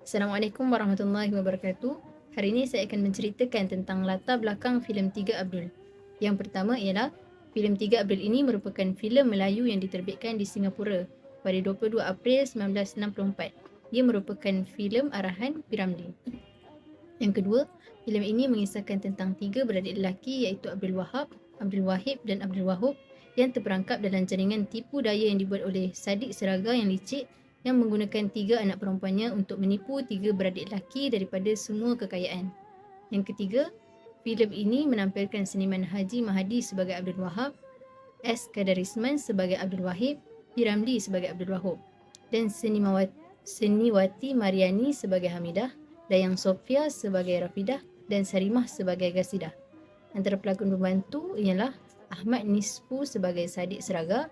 Assalamualaikum warahmatullahi wabarakatuh. Hari ini saya akan menceritakan tentang latar belakang filem Tiga Abdul. Yang pertama ialah filem Tiga Abdul ini merupakan filem Melayu yang diterbitkan di Singapura pada 22 April 1964. Ia merupakan filem arahan P. Ramlee. Yang kedua, filem ini mengisahkan tentang tiga beradik lelaki iaitu Abdul Wahab, Abdul Wahib dan Abdul Wahub yang terperangkap dalam jaringan tipu daya yang dibuat oleh Sadiq Seraga yang licik yang menggunakan tiga anak perempuannya untuk menipu tiga beradik lelaki daripada semua kekayaan. Yang ketiga, filem ini menampilkan seniman Haji Mahadi sebagai Abdul Wahab, S. Kadarisman sebagai Abdul Wahib, P. Ramlee sebagai Abdul Wahub dan Seniwati Mariani sebagai Hamidah, Dayang Sofia sebagai Rafidah dan Sarimah sebagai Gasidah. Antara pelakon pembantu ialah Ahmad Nisfu sebagai Sadiq Seraga,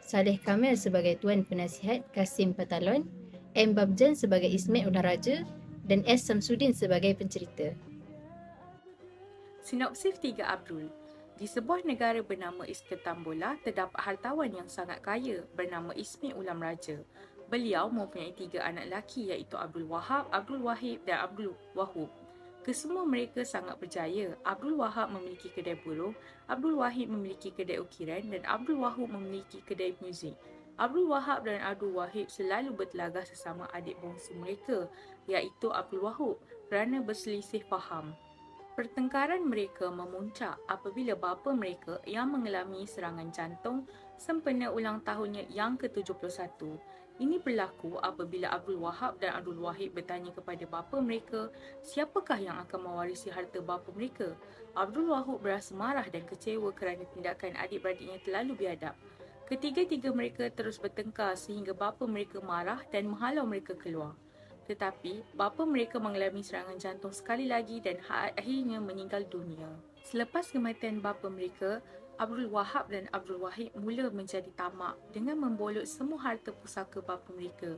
Saleh Kamil sebagai Tuan Penasihat Kasim Patalon, M. Babjan sebagai Ismail Ular Raja dan S. Samsudin sebagai pencerita. Sinopsis Tiga Abdul. Di sebuah negara bernama Iskandar, terdapat hartawan yang sangat kaya bernama Ismail Ulam Raja. Beliau mempunyai tiga anak lelaki iaitu Abdul Wahab, Abdul Wahib dan Abdul Wahub. Kesemua mereka sangat berjaya. Abdul Wahab memiliki kedai buruh, Abdul Wahib memiliki kedai ukiran dan Abdul Wahub memiliki kedai muzik. Abdul Wahab dan Abdul Wahib selalu bertelagah sesama adik bongsu mereka iaitu Abdul Wahub kerana berselisih faham. Pertengkaran mereka memuncak apabila bapa mereka yang mengalami serangan jantung sempena ulang tahunnya yang ke-71. Ini berlaku apabila Abdul Wahab dan Abdul Wahid bertanya kepada bapa mereka siapakah yang akan mewarisi harta bapa mereka. Abdul Wahab berasa marah dan kecewa kerana tindakan adik-beradiknya terlalu biadab. Ketiga-tiga mereka terus bertengkar sehingga bapa mereka marah dan menghalau mereka keluar. Tetapi, bapa mereka mengalami serangan jantung sekali lagi dan akhirnya meninggal dunia. Selepas kematian bapa mereka, Abdul Wahab dan Abdul Wahid mula menjadi tamak dengan membolot semua harta pusaka bapa mereka.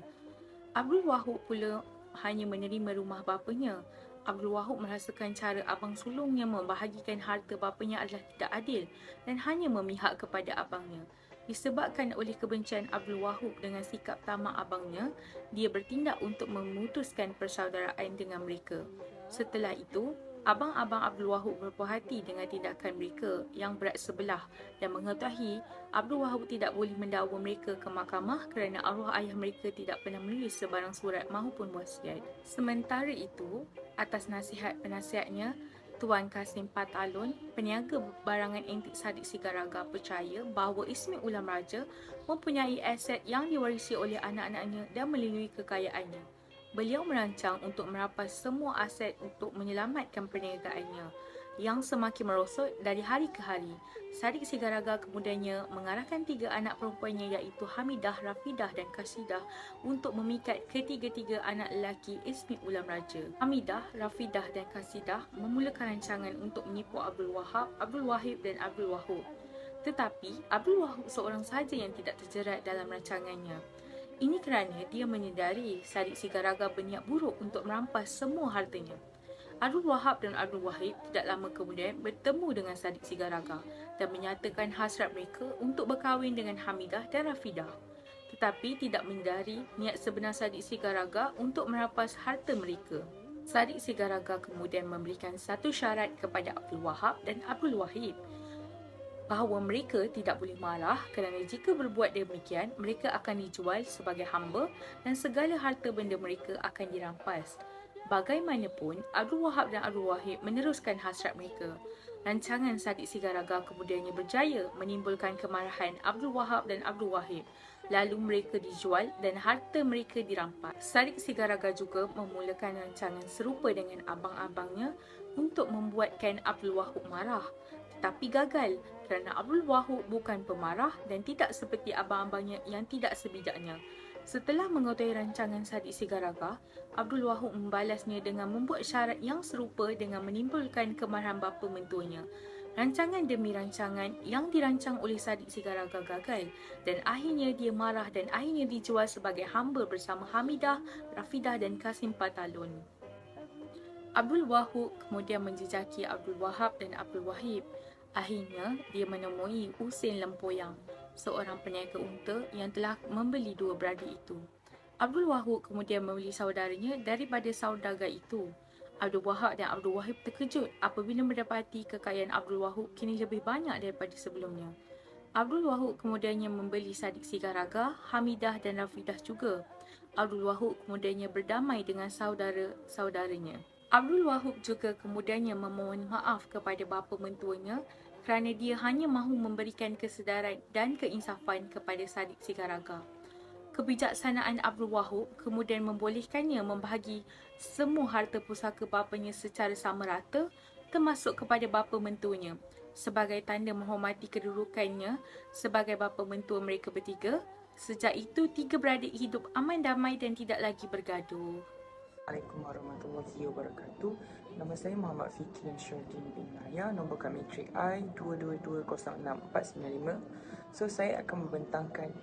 Abdul Wahab pula hanya menerima rumah bapanya. Abdul Wahab merasakan cara abang sulungnya membahagikan harta bapanya adalah tidak adil dan hanya memihak kepada abangnya. Disebabkan oleh kebencian Abdul Wahab dengan sikap tamak abangnya, dia bertindak untuk memutuskan persaudaraan dengan mereka. Setelah itu, abang-abang Abdul Wahab berpuas hati dengan tindakan mereka yang berat sebelah dan mengetahui Abdul Wahab tidak boleh mendakwa mereka ke mahkamah kerana arwah ayah mereka tidak pernah menulis sebarang surat maupun wasiat. Sementara itu, atas nasihat penasihatnya, Tuan Kasim Patalon, peniaga barangan antik Sadiq Sigaraga percaya bahawa Ismail Ulam Raja mempunyai aset yang diwarisi oleh anak-anaknya dan melalui kekayaannya. Beliau merancang untuk merampas semua aset untuk menyelamatkan perniagaannya yang semakin merosot dari hari ke hari. Sadiq Sigaraga kemudiannya mengarahkan tiga anak perempuannya iaitu Hamidah, Rafidah dan Kasidah untuk memikat ketiga-tiga anak lelaki Ismail Ulam Raja. Hamidah, Rafidah dan Kasidah memulakan rancangan untuk menipu Abdul Wahab, Abdul Wahib dan Abdul Wahub. Tetapi, Abdul Wahab seorang sahaja yang tidak terjerat dalam rancangannya. Ini kerana dia menyedari Sadiq Sigaraga berniat buruk untuk merampas semua hartanya. Abdul Wahab dan Abdul Wahid tidak lama kemudian bertemu dengan Sadiq Sigaraga dan menyatakan hasrat mereka untuk berkahwin dengan Hamidah dan Rafidah. Tetapi tidak menyedari niat sebenar Sadiq Sigaraga untuk merampas harta mereka. Sadiq Sigaraga kemudian memberikan satu syarat kepada Abdul Wahab dan Abdul Wahid bahawa mereka tidak boleh marah kerana jika berbuat demikian, mereka akan dijual sebagai hamba dan segala harta benda mereka akan dirampas. Bagaimanapun, Abdul Wahab dan Abdul Wahid meneruskan hasrat mereka. Rancangan Sadiq Sigaraga kemudiannya berjaya menimbulkan kemarahan Abdul Wahab dan Abdul Wahid. Lalu mereka dijual dan harta mereka dirampas. Sadiq Sigaraga juga memulakan rancangan serupa dengan abang-abangnya untuk membuatkan Abdul Wahab marah. Tetapi gagal kerana Abdul Wahab bukan pemarah dan tidak seperti abang-abangnya yang tidak sebijaknya. Setelah mengetahui rancangan Sadiq Sigaraga, Abdul Wahab membalasnya dengan membuat syarat yang serupa dengan menimbulkan kemarahan bapa mentuanya. Rancangan demi rancangan yang dirancang oleh Sadiq Sigaraga gagal dan akhirnya dia marah dan akhirnya dijual sebagai hamba bersama Hamidah, Rafidah dan Kasim Patalon. Abdul Wahab kemudian menjejaki Abdul Wahab dan Abdul Wahib. Akhirnya, dia menemui Husin Lempoyang, seorang peniaga unta yang telah membeli dua beradik itu. Abdul Wahab kemudian membeli saudaranya daripada saudagar itu. Abdul Wahab dan Abdul Wahid terkejut apabila mendapati kekayaan Abdul Wahab kini lebih banyak daripada sebelumnya. Abdul Wahab kemudiannya membeli Sadiq Sigaraga, Hamidah dan Rafidah juga. Abdul Wahab kemudiannya berdamai dengan saudara-saudaranya. Abdul Wahab juga kemudiannya memohon maaf kepada bapa mentuanya kerana dia hanya mahu memberikan kesedaran dan keinsafan kepada Sadiq Sigaraga. Kebijaksanaan Abdul Wahab kemudian membolehkannya membahagi semua harta pusaka bapanya secara sama rata, termasuk kepada bapa mentuanya. Sebagai tanda menghormati kedudukannya sebagai bapa mentua mereka bertiga, sejak itu tiga beradik hidup aman damai dan tidak lagi bergaduh. Assalamualaikum warahmatullahi wabarakatuh. Nama saya Muhammad Fikri Syuddin bin Naya, nombor kami TRI 22206495. So saya akan membentangkan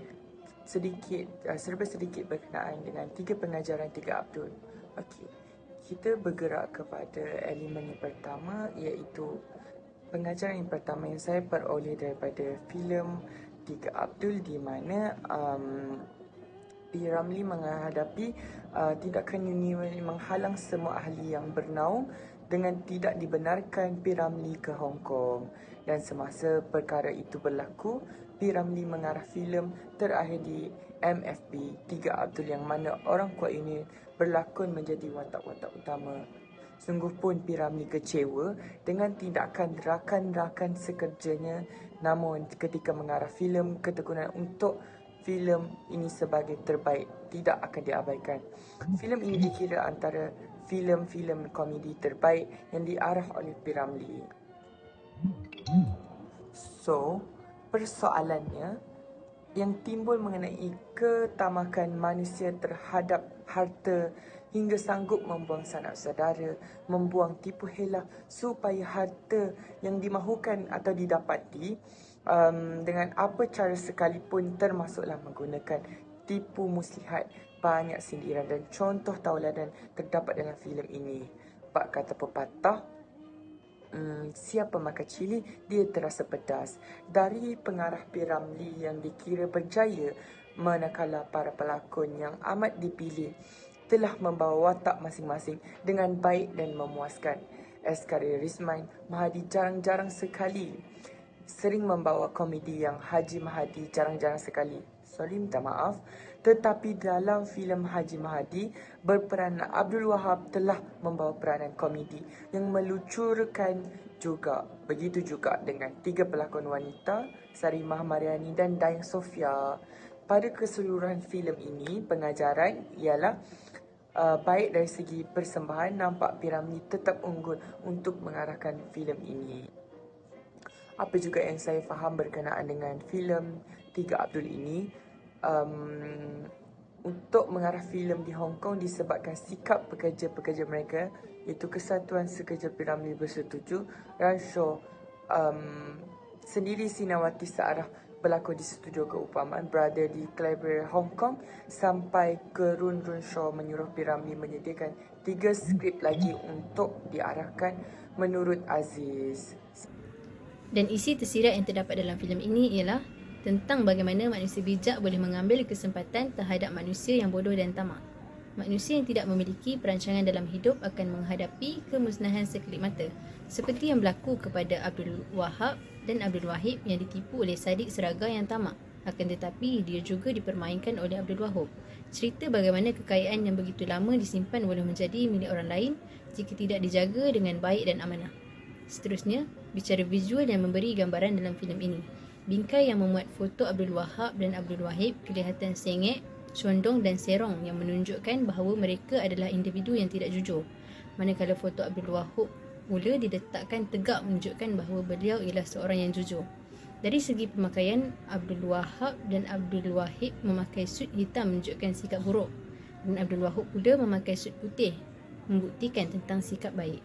serba sedikit berkenaan dengan tiga pengajaran tiga Abdul. Okey. Kita bergerak kepada elemen yang pertama, iaitu pengajaran yang pertama yang saya peroleh daripada filem Tiga Abdul, di mana P. Ramlee menghadapi tindakan Uni menghalang semua ahli yang bernaung dengan tidak dibenarkan P. Ramlee ke Hong Kong. Dan semasa perkara itu berlaku, P. Ramlee mengarah filem terakhir di MFB Tiga Abdul, yang mana orang kuat ini berlakon menjadi watak-watak utama. Sungguh pun P. Ramlee kecewa dengan tindakan rakan-rakan sekerjanya, namun ketika mengarah filem ketekunan untuk filem ini sebagai terbaik tidak akan diabaikan. Filem ini dikira antara filem-filem komedi terbaik yang diarah oleh P. Ramlee. So, persoalannya yang timbul mengenai ketamakan manusia terhadap harta hingga sanggup membuang sanak saudara, membuang tipu helah supaya harta yang dimahukan atau didapati dengan apa cara sekalipun, termasuklah menggunakan tipu muslihat. Banyak sindiran dan contoh tauladan terdapat dalam filem ini. Bak kata pepatah, siapa makan cili, dia terasa pedas. Dari pengarah P. Ramlee yang dikira berjaya manakala para pelakon yang amat dipilih telah membawa watak masing-masing dengan baik dan memuaskan. Eskari Risman Mahadi jarang-jarang sekali sering membawa komedi yang Haji Mahadi jarang-jarang sekali. Minta maaf. Tetapi dalam filem Haji Mahadi, berperanan Abdul Wahab telah membawa peranan komedi yang melucurkan juga. Begitu juga dengan tiga pelakon wanita, Sarimah Mariani dan Dayang Sofia. Pada keseluruhan filem ini, pengajaran ialah baik dari segi persembahan, nampak P. Ramlee tetap unggul untuk mengarahkan filem ini. Apa juga yang saya faham berkenaan dengan filem Tiga Abdul ini, untuk mengarah filem di Hong Kong disebabkan sikap pekerja-pekerja mereka, iaitu Kesatuan Sekerja P. Ramlee bersetuju. Ranshaw sendiri Sinawati searah berlakon di studio keupamaan berada di Cleveland, Hong Kong, sampai ke Run Shaw menyuruh P. Ramlee menyediakan 3 skrip lagi untuk diarahkan menurut Aziz. Dan isi tersirat yang terdapat dalam filem ini ialah tentang bagaimana manusia bijak boleh mengambil kesempatan terhadap manusia yang bodoh dan tamak. Manusia yang tidak memiliki perancangan dalam hidup akan menghadapi kemusnahan sekelip mata, seperti yang berlaku kepada Abdul Wahab dan Abdul Wahid yang ditipu oleh Sadiq Sigaraga yang tamak. Akan tetapi, dia juga dipermainkan oleh Abdul Wahab. Cerita bagaimana kekayaan yang begitu lama disimpan boleh menjadi milik orang lain jika tidak dijaga dengan baik dan amanah. Seterusnya, bicara visual yang memberi gambaran dalam filem ini. Bingkai yang memuat foto Abdul Wahab dan Abdul Wahid kelihatan sengit, condong dan serong yang menunjukkan bahawa mereka adalah individu yang tidak jujur. Manakala foto Abdul Wahab pula diletakkan tegak menunjukkan bahawa beliau ialah seorang yang jujur. Dari segi pemakaian, Abdul Wahab dan Abdul Wahid memakai suit hitam menunjukkan sikap buruk, dan Abdul Wahab pula memakai suit putih membuktikan tentang sikap baik.